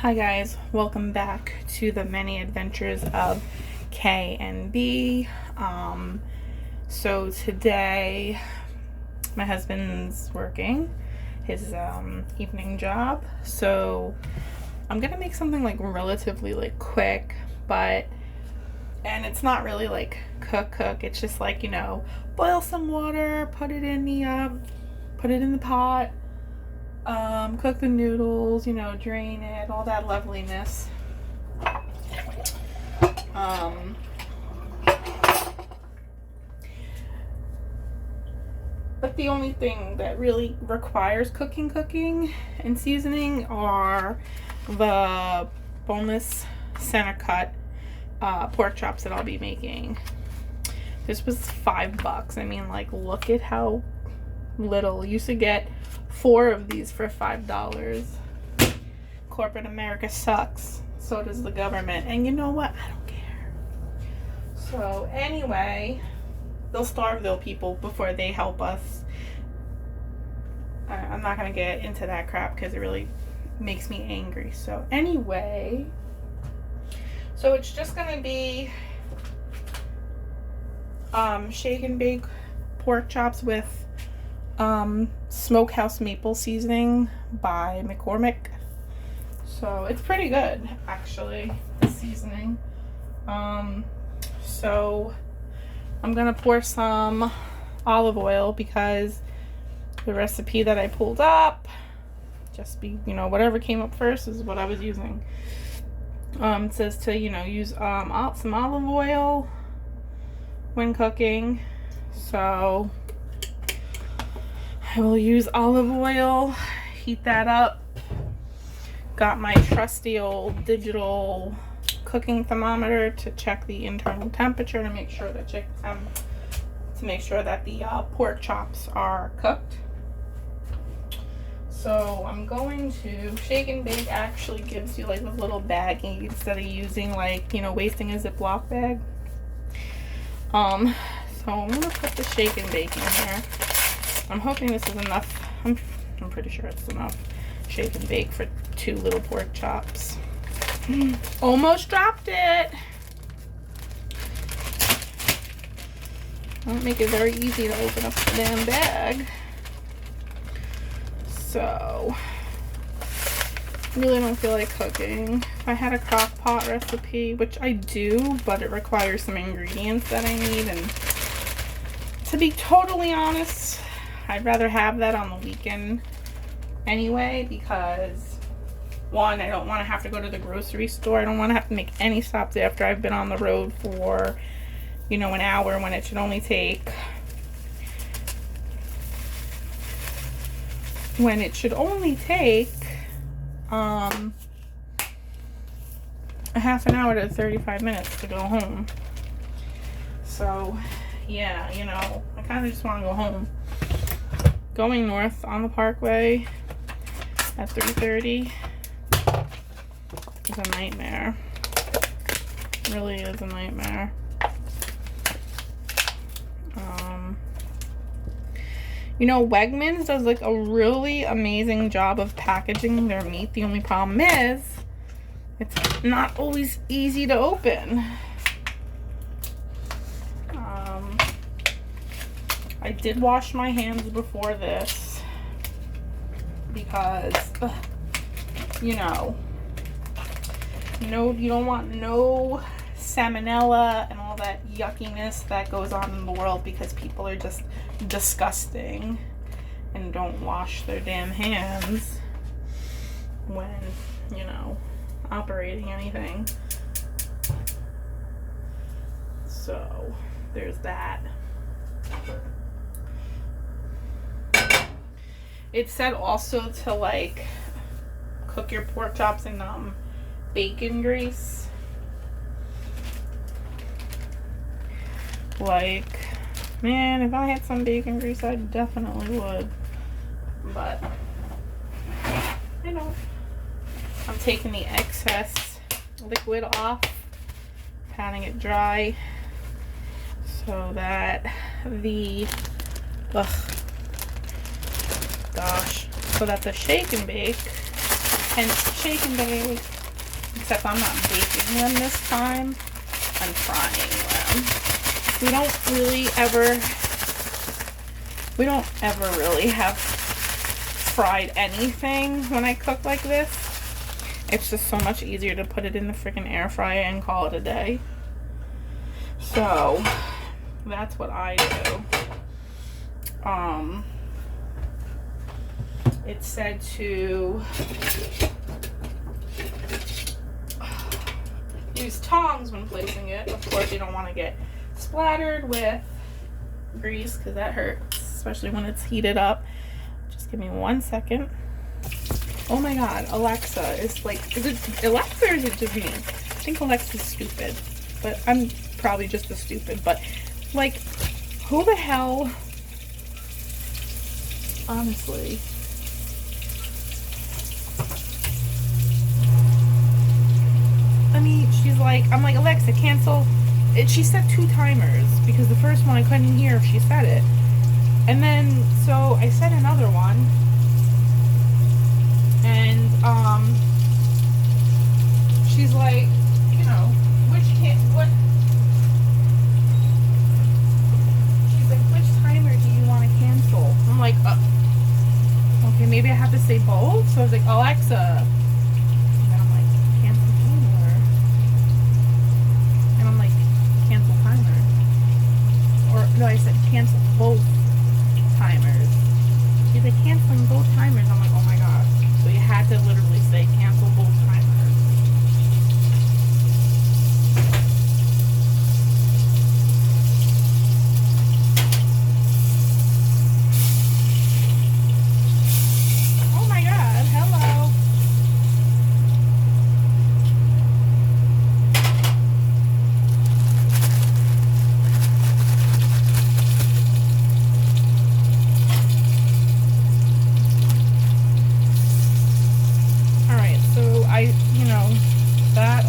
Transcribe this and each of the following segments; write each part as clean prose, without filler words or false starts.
Hi guys, welcome back to the many adventures of K and B. So today my husband's working his evening job, so I'm gonna make something like relatively like quick, and it's not really like cook. It's just like, boil some water, put it in the pot. Cook the noodles, drain it, all that loveliness. But the only thing that really requires cooking and seasoning are the boneless center cut pork chops that I'll be making. This was $5. I mean, like, look at how little. You used to get 4 of these for $5. Corporate America sucks. So does the government. And you know what? I don't care. So anyway, they'll starve those people before they help us. I'm not going to get into that crap because it really makes me angry. So anyway, so it's just going to be shake and bake pork chops with Smokehouse Maple Seasoning by McCormick. So it's pretty good, actually, the seasoning. So I'm gonna pour some olive oil because the recipe that I pulled up, whatever came up first is what I was using. It says to, use some olive oil when cooking. So I will use olive oil, heat that up. Got my trusty old digital cooking thermometer to check the internal temperature to make sure that the pork chops are cooked. So I'm going to shake and bake. Actually gives you like a little baggie instead of using wasting a Ziploc bag. So I'm gonna put the shake and bake in here. I'm hoping this is enough. I'm pretty sure it's enough shake and bake for 2 little pork chops. Almost dropped it. Don't make it very easy to open up the damn bag. So, really don't feel like cooking. If I had a crock pot recipe, which I do, but it requires some ingredients that I need, and to be totally honest, I'd rather have that on the weekend anyway, because one, I don't want to have to go to the grocery store. I don't want to have to make any stops after I've been on the road for, an hour when it should only take a half an hour to 35 minutes to go home. So yeah, I kind of just want to go home. Going north on the Parkway at 3:30 is a nightmare. It really is a nightmare. Wegmans does like a really amazing job of packaging their meat. The only problem is it's not always easy to open. I did wash my hands before this because, you don't want no salmonella and all that yuckiness that goes on in the world because people are just disgusting and don't wash their damn hands when, operating anything. So, there's that. It said also to cook your pork chops in bacon grease. Man, if I had some bacon grease, I definitely would. But I don't. I'm taking the excess liquid off, patting it dry so that so that the shake and bake and shake and bake. Except I'm not baking them this time. I'm frying them. We don't ever really have fried anything when I cook like this. It's just so much easier to put it in the freaking air fryer and call it a day. So that's what I do. It said to use tongs when placing it. Of course, you don't want to get splattered with grease because that hurts, especially when it's heated up. Just give me 1 second. Oh my god, Alexa is like, is it Alexa or is it just me? I think Alexa's stupid, but I'm probably just as stupid, but like, who the hell, honestly. I mean, she's like, I'm like, Alexa, cancel. She set 2 timers because the first one I couldn't hear if she said it. And then, so I set another one. And, she's like, you know, she's like, which timer do you want to cancel? I'm like, okay, maybe I have to say both? So I was like, Alexa. No, I said cancel both timers. She's like, canceling both timers. I'm like, oh my god. So you had to literally say cancel both timers. Oh my god, hello.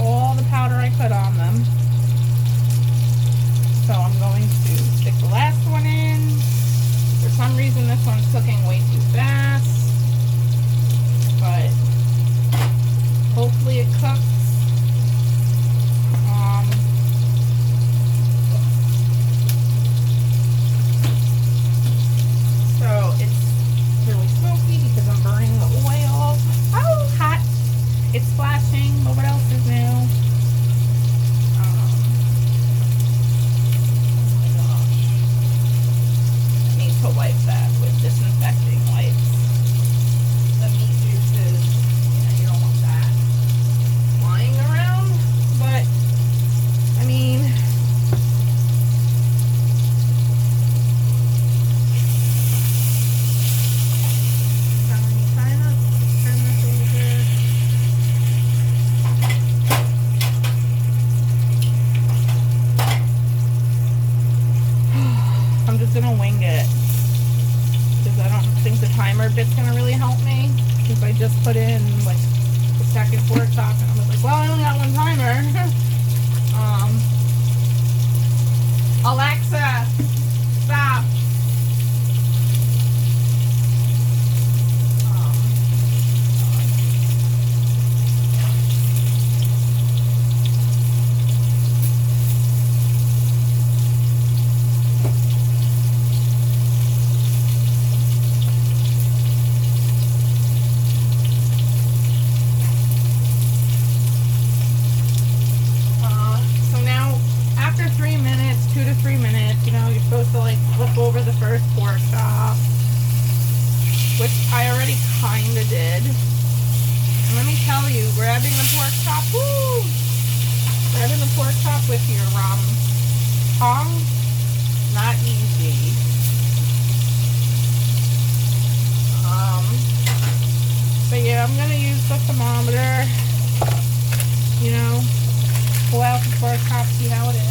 All the powder I put on them. So I'm going to stick the last one in. For some reason this one's cooking way too fast. But hopefully it cooks. So it's really smoky because I'm burning the oil. Oh, hot. It's splashing, but what else is new? Oh my gosh. I need to wipe that with disinfecting wipes. The meat juices, you don't want that flying around. But, I mean, gonna wing it because I don't think the timer bit's gonna really help me because I just put in like the second pork chop and I was like, well, I only got one timer. Alexa, stop. Over the first pork chop, which I already kinda did. And let me tell you, grabbing the pork chop, grabbing the pork chop with your tongue, not easy. But yeah, I'm gonna use the thermometer, you know, pull out the pork chop, see how it is.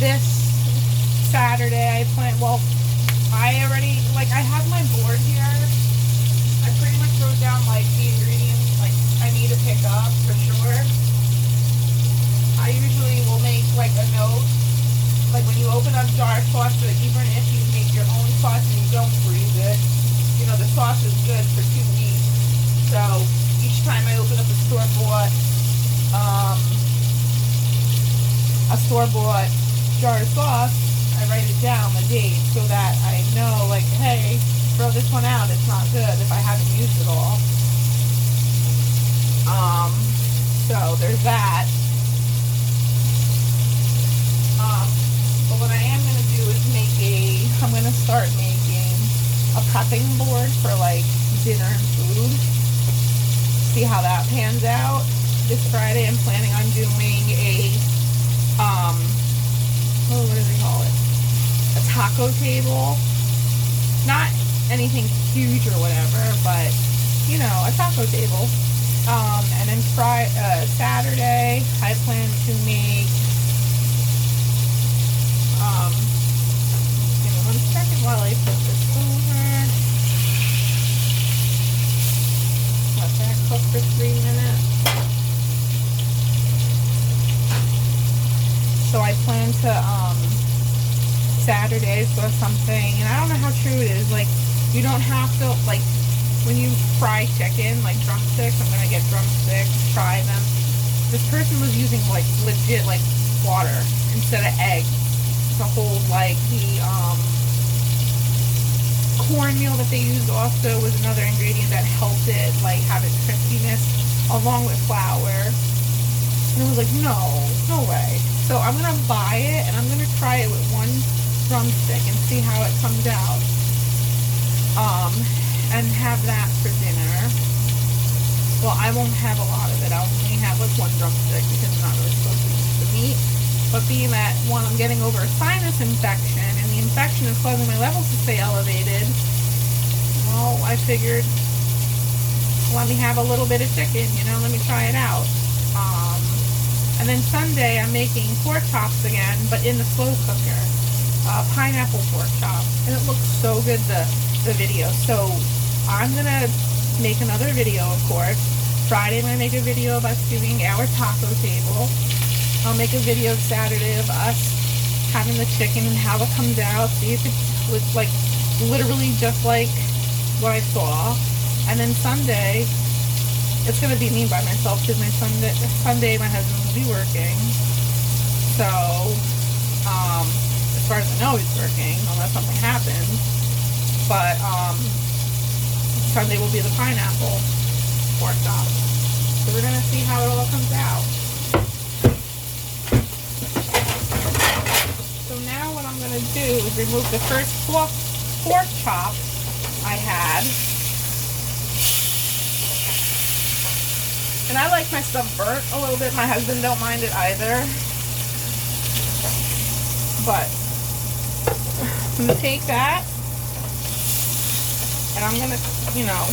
This Saturday I plan, well, I already, like, I have my board here. I pretty much wrote down, like, the ingredients, like, I need to pick up for sure. I usually will make, like, a note like when you open up jar sauce, or even if you make your own sauce and you don't freeze it, you know, the sauce is good for 2 weeks. So each time I open up a store-bought jar of sauce, I write it down, the date, so that I know, like, hey, throw this one out, it's not good if I haven't used it all. So there's that. But what I am gonna do is I'm gonna start making a prepping board for like dinner and food. See how that pans out. This Friday I'm planning on doing a what do they call it? A taco table. Not anything huge or whatever, but you know, a taco table. And then Saturday I plan to make give me 1 second while I put this over. Let that cook for 3 minutes. So I plan to Saturday for something, and I don't know how true it is, like you don't have to, like when you fry chicken, like drumsticks, I'm gonna get drumsticks, fry them. This person was using like legit like water instead of eggs to hold like the cornmeal that they used also was another ingredient that helped it like have its crispiness along with flour. And I was like, no way. So I'm gonna buy it and I'm gonna try it with 1 drumstick and see how it comes out. And have that for dinner. Well, I won't have a lot of it. I'll only have like 1 drumstick because I'm not really supposed to use the meat. But being that, one, I'm getting over a sinus infection and the infection is causing my levels to stay elevated, well, I figured, let me have a little bit of chicken, you know, let me try it out. And then Sunday I'm making pork chops again, but in the slow cooker. Pineapple pork chops. And it looks so good, the video. So I'm gonna make another video, of course. Friday I'm gonna make a video of us doing our taco table. I'll make a video Saturday of us having the chicken and how it comes out. See if it's like literally just like what I saw. And then Sunday, it's gonna be me by myself because Sunday my husband will be working. So, as far as I know, he's working unless something happens. But Sunday will be the pineapple pork chop. So we're gonna see how it all comes out. So now what I'm gonna do is remove the first pork chop I had. And I like my stuff burnt a little bit. My husband don't mind it either. But I'm gonna take that and I'm gonna, you know,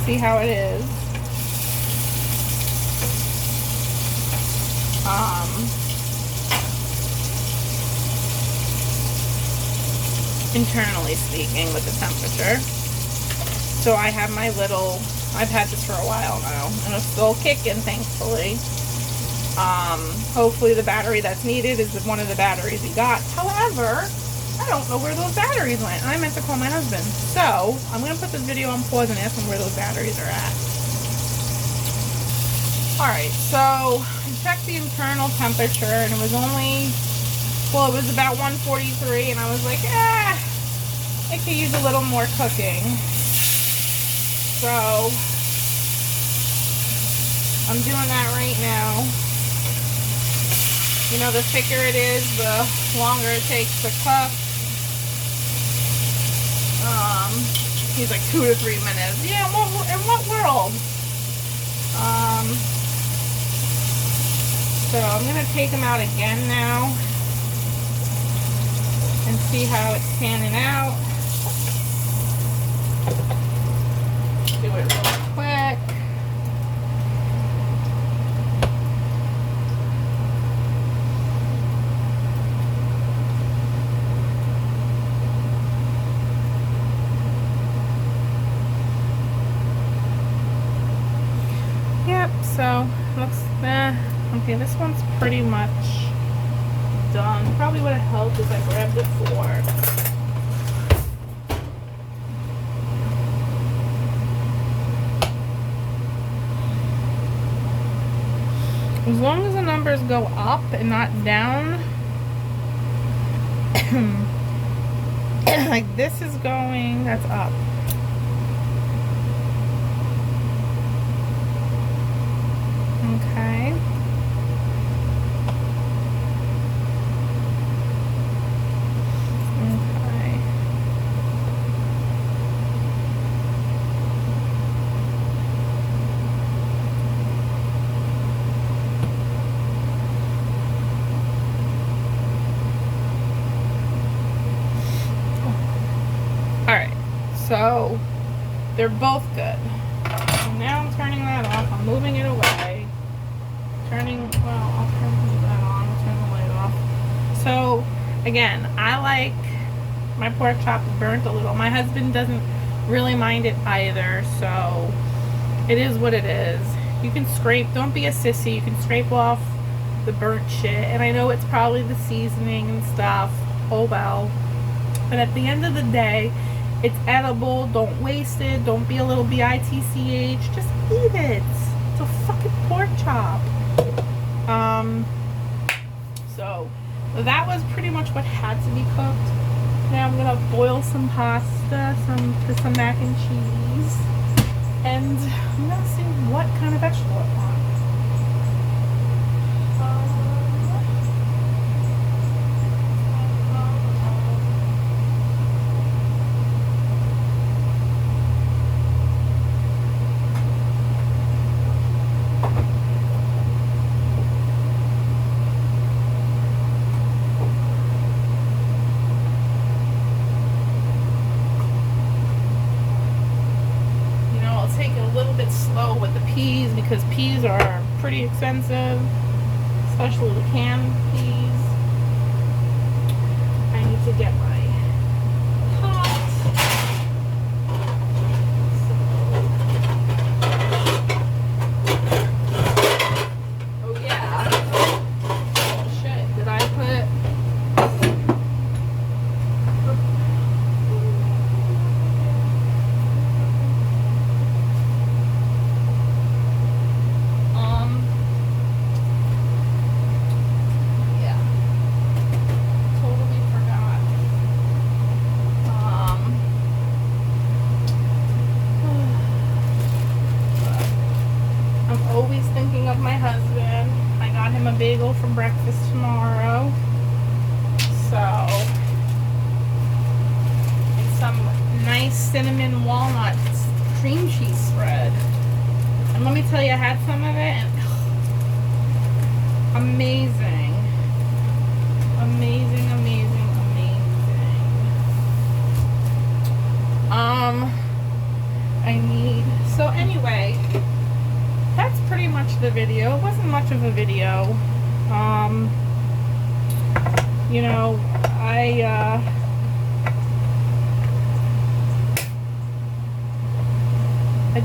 see how it is. Internally speaking with the temperature. So I have my little, I've had this for a while now and it's still kicking, thankfully. Hopefully the battery that's needed is one of the batteries he got. However, I don't know where those batteries went. I meant to call my husband. So I'm going to put this video on pause and ask him where those batteries are at. Alright, so I checked the internal temperature and it was only, well, it was about 143 and I was like, it could use a little more cooking. So I'm doing that right now. You know, the thicker it is, the longer it takes to cook. He's like 2 to 3 minutes. Yeah, in what world? So I'm going to take them out again now and see how it's panning out. Do it real quick. Yep, so looks, okay, this one's pretty much done. Probably would have helped if I grabbed a fork. As long as the numbers go up and not down, like this is going, that's up. Okay. Okay. Alright, so they're both good. So now I'm turning that off. I'm moving it away. I'll turn that on. I'll turn the light off. So, again, I like my pork chop burnt a little. My husband doesn't really mind it either, so it is what it is. You can scrape. Don't be a sissy. You can scrape off the burnt shit. And I know it's probably the seasoning and stuff. Oh well. But at the end of the day, it's edible. Don't waste it. Don't be a little bitch. Just eat it. It's a fucking pork chop. So that was pretty much what had to be cooked. Now I'm gonna boil some pasta, some mac and cheese, and I'm gonna see what kind of vegetable I want. Slow with the peas because peas are pretty expensive, especially the canned peas. I need to get my pot. Oh yeah. Oh shit, did I put bagel for breakfast tomorrow, so and some nice cinnamon walnut cream cheese spread. And let me tell you, I had some of it and amazing, amazing, amazing, amazing. I need, so anyway, that's pretty much the video. It wasn't much of a video. You know, I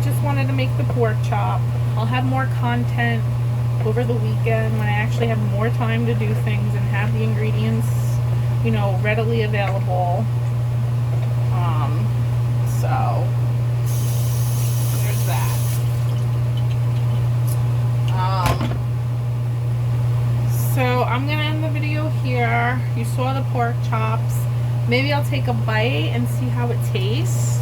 just wanted to make the pork chop. I'll have more content over the weekend when I actually have more time to do things and have the ingredients, you know, readily available. So there's that. So I'm gonna end the video here. You saw the pork chops. Maybe I'll take a bite and see how it tastes,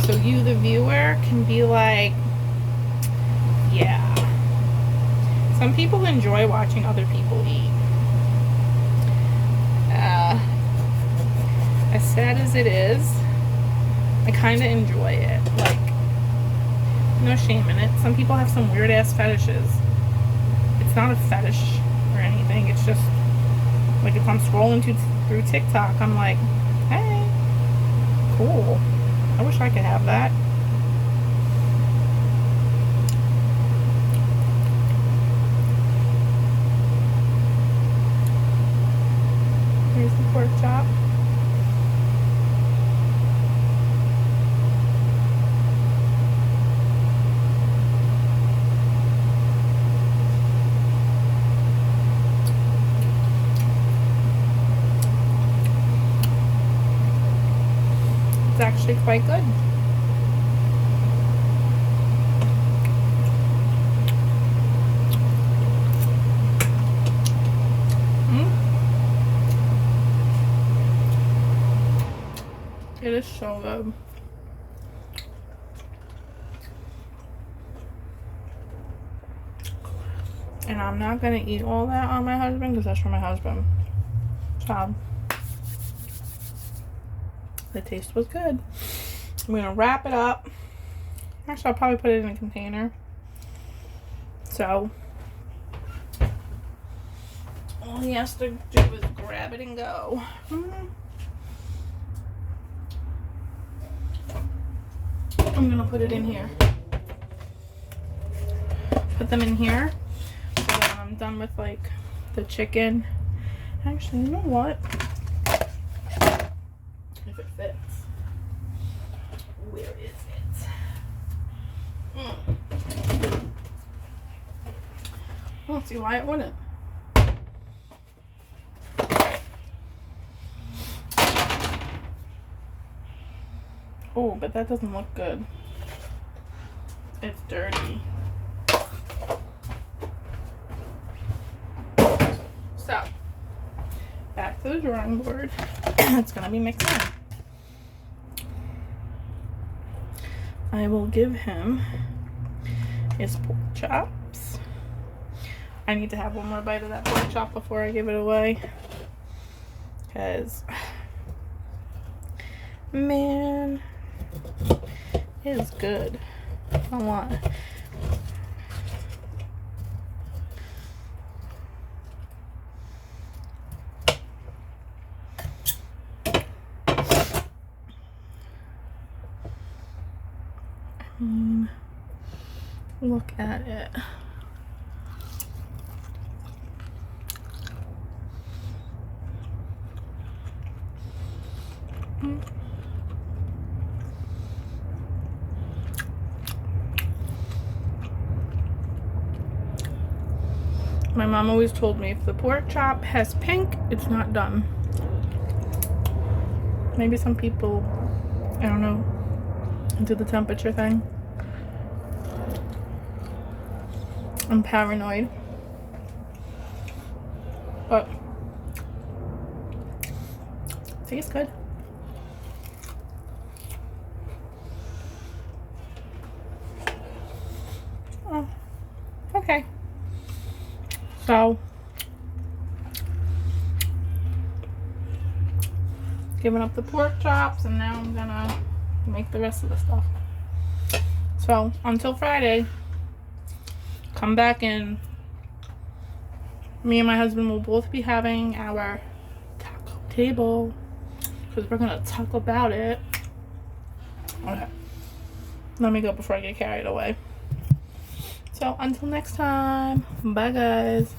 so you, the viewer, can be like, yeah. Some people enjoy watching other people eat. As sad as it is, I kind of enjoy it. Like, no shame in it. Some people have some weird ass fetishes. It's not a fetish or anything. It's just like if I'm scrolling through TikTok, I'm like, hey, cool. I wish I could have that. Here's the pork chop. actually quite good. It is so good. And I'm not gonna eat all that on my husband because that's for my husband. So the taste was good. I'm gonna wrap it up. Actually, I'll probably put it in a container. So all he has to do is grab it and go. I'm gonna put it in here. Put them in here so that when I'm done with like the chicken. Actually, you know what? If it fits. Where is it? I don't see why it wouldn't. Oh, but that doesn't look good. It's dirty. So, back to the drawing board. It's gonna be mixed in. I will give him his pork chops. I need to have one more bite of that pork chop before I give it away. Because, man, it is good. I want it. Look at it. My mom always told me if the pork chop has pink, it's not done. Maybe some people, I don't know, do the temperature thing. I'm paranoid. But tastes good. Oh, okay. So, giving up the pork chops, and now I'm gonna make the rest of the stuff. So, until Friday, come back and me and my husband will both be having our taco table because we're gonna talk about it. Okay. Let me go before I get carried away. So, until next time, bye guys.